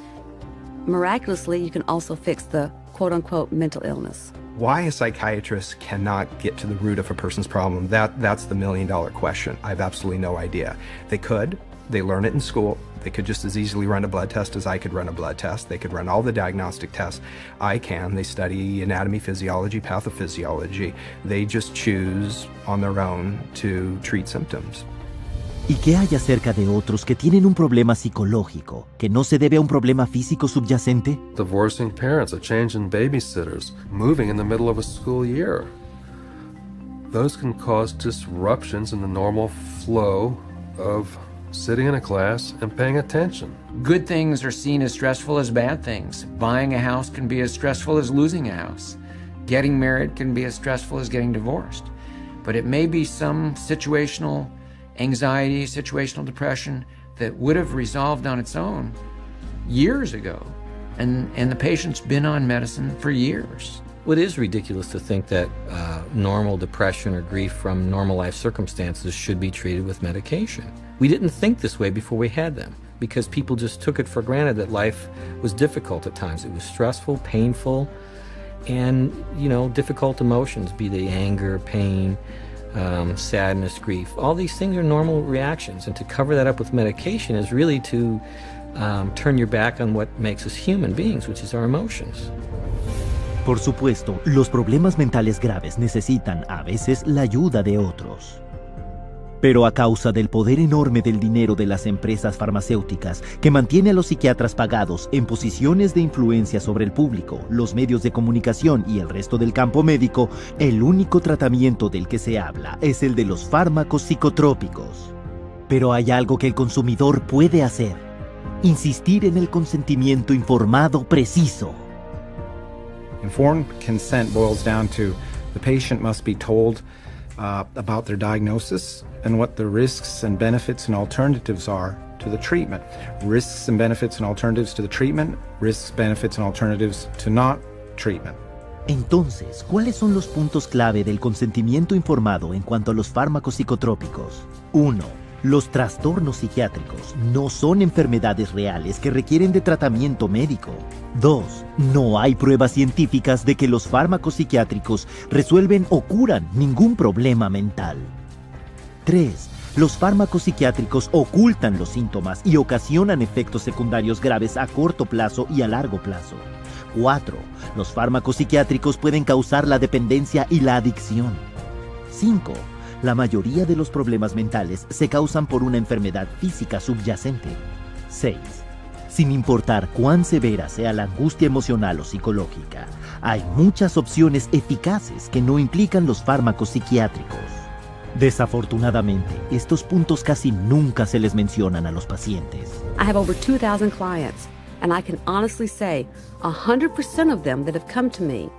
Miraculously, you can also fix the quote-unquote mental illness. Why a psychiatrist cannot get to the root of a person's problem, that's the million-dollar question. I have absolutely no idea. They could, They learn it in school. They could just as easily run a blood test as I could run a blood test. They could run all the diagnostic tests I can. They study anatomy, physiology, pathophysiology. They just choose on their own to treat symptoms. ¿Y qué hay acerca de otros que tienen un problema psicológico que no se debe a un problema físico subyacente? Divorcing parents, a change in babysitters, moving in the middle of a school year. Those can cause disruptions in the normal flow of sitting in a class and paying attention. Good things are seen as stressful as bad things. Buying a house can be as stressful as losing a house. Getting married can be as stressful as getting divorced. But it may be some situational anxiety, situational depression that would have resolved on its own years ago. And the patient's been on medicine for years. Well, it is ridiculous to think that normal depression or grief from normal life circumstances should be treated with medication. We didn't think this way before we had them because people just took it for granted that life was difficult at times. It was stressful, painful, and, difficult emotions, be they anger, pain, sadness, grief. All these things are normal reactions, and to cover that up with medication is really to turn your back on what makes us human beings, which is our emotions. Por supuesto, los problemas mentales graves necesitan, a veces, la ayuda de otros. Pero a causa del poder enorme del dinero de las empresas farmacéuticas, que mantiene a los psiquiatras pagados en posiciones de influencia sobre el público, los medios de comunicación y el resto del campo médico, el único tratamiento del que se habla es el de los fármacos psicotrópicos. Pero hay algo que el consumidor puede hacer: insistir en el consentimiento informado preciso. Informed consent boils down to the patient must be told about their diagnosis and what the risks and benefits and alternatives are to the treatment. Risks and benefits and alternatives to the treatment, risks, benefits and alternatives to not treatment. Entonces, ¿cuáles son los puntos clave del consentimiento informado en cuanto a los fármacos psicotrópicos? 1. Los trastornos psiquiátricos no son enfermedades reales que requieren de tratamiento médico. 2. No hay pruebas científicas de que los fármacos psiquiátricos resuelven o curan ningún problema mental. 3. Los fármacos psiquiátricos ocultan los síntomas y ocasionan efectos secundarios graves a corto plazo y a largo plazo. 4. Los fármacos psiquiátricos pueden causar la dependencia y la adicción. 5. La mayoría de los problemas mentales se causan por una enfermedad física subyacente. 6. Sin importar cuán severa sea la angustia emocional o psicológica, hay muchas opciones eficaces que no implican los fármacos psiquiátricos. Desafortunadamente, estos puntos casi nunca se les mencionan a los pacientes. I have over 2,000 clients, and I can honestly say 100% of them that have come to me,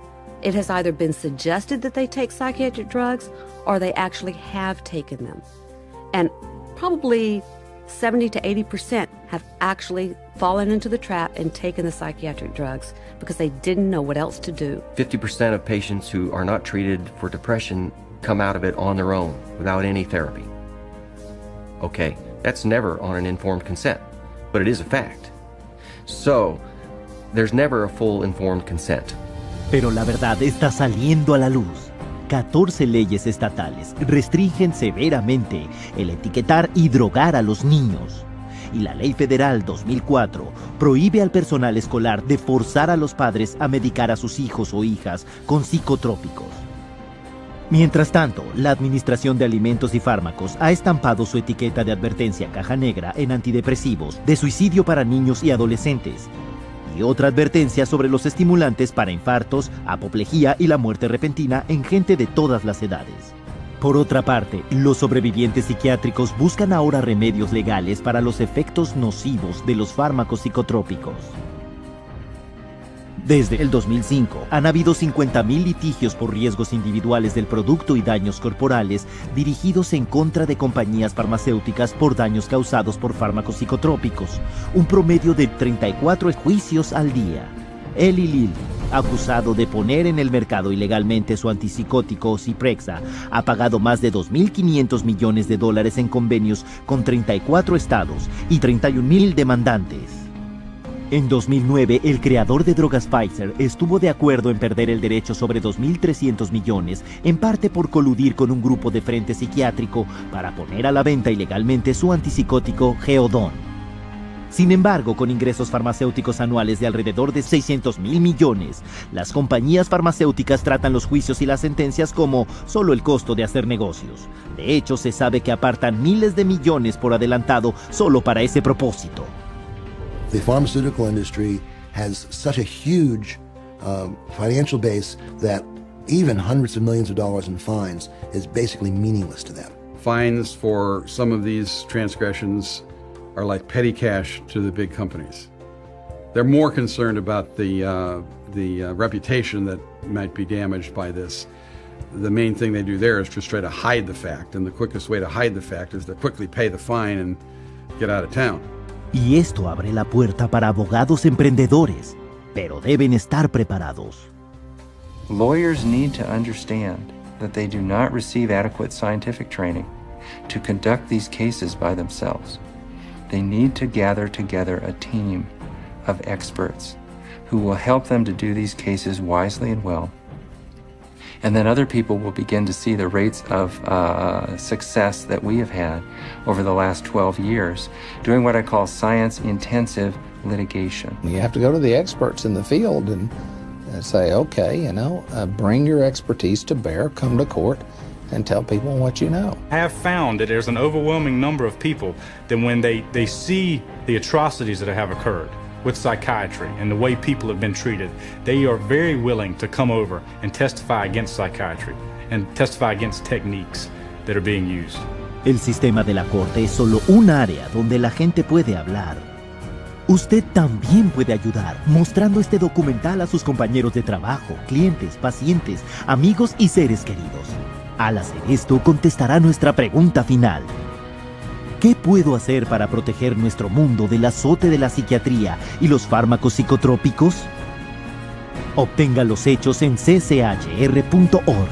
it has either been suggested that they take psychiatric drugs or they actually have taken them. And probably 70 to 80% have actually fallen into the trap and taken the psychiatric drugs because they didn't know what else to do. 50% of patients who are not treated for depression come out of it on their own without any therapy. Okay, that's never on an informed consent, but it is a fact. So, there's never a full informed consent. Pero la verdad está saliendo a la luz. 14 leyes estatales restringen severamente el etiquetar y drogar a los niños. Y la Ley Federal 2004 prohíbe al personal escolar de forzar a los padres a medicar a sus hijos o hijas con psicotrópicos. Mientras tanto, la Administración de Alimentos y Fármacos ha estampado su etiqueta de advertencia caja negra en antidepresivos de suicidio para niños y adolescentes, y otra advertencia sobre los estimulantes para infartos, apoplejía y la muerte repentina en gente de todas las edades. Por otra parte, los sobrevivientes psiquiátricos buscan ahora remedios legales para los efectos nocivos de los fármacos psicotrópicos. Desde el 2005, han habido 50,000 litigios por riesgos individuales del producto y daños corporales dirigidos en contra de compañías farmacéuticas por daños causados por fármacos psicotrópicos, un promedio de 34 juicios al día. Eli Lilly, acusado de poner en el mercado ilegalmente su antipsicótico Zyprexa, ha pagado más de $2.500 millones en convenios con 34 estados y 31,000 demandantes. En 2009, el creador de drogas Pfizer estuvo de acuerdo en perder el derecho sobre 2.300 millones, en parte por coludir con un grupo de frente psiquiátrico para poner a la venta ilegalmente su antipsicótico Geodon. Sin embargo, con ingresos farmacéuticos anuales de alrededor de 600.000 millones, las compañías farmacéuticas tratan los juicios y las sentencias como solo el costo de hacer negocios. De hecho, se sabe que apartan miles de millones por adelantado solo para ese propósito. The pharmaceutical industry has such a huge financial base that even hundreds of millions of dollars in fines is basically meaningless to them. Fines for some of these transgressions are like petty cash to the big companies. They're more concerned about the reputation that might be damaged by this. The main thing they do there is just try to hide the fact, and the quickest way to hide the fact is to quickly pay the fine and get out of town. Y esto abre la puerta para abogados emprendedores, pero deben estar preparados. Lawyers need to understand that they do not receive adequate scientific training to conduct these cases by themselves. They need to gather together a team of experts who will help them to do these cases wisely and well. And then other people will begin to see the rates of success that we have had over the last 12 years doing what I call science-intensive litigation. You have to go to the experts in the field and say, okay, bring your expertise to bear, come to court, and tell people what you know. I have found that there's an overwhelming number of people that when they see the atrocities that have occurred with psychiatry and the way people have been treated, they are very willing to come over and testify against psychiatry and testify against techniques that are being used. El sistema de la corte es solo un área donde la gente puede hablar. Usted también puede ayudar mostrando este documental a sus compañeros de trabajo, clientes, pacientes, amigos y seres queridos. Al hacer esto, contestará nuestra pregunta final. ¿Qué puedo hacer para proteger nuestro mundo del azote de la psiquiatría y los fármacos psicotrópicos? Obtenga los hechos en cchr.org.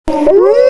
Woo!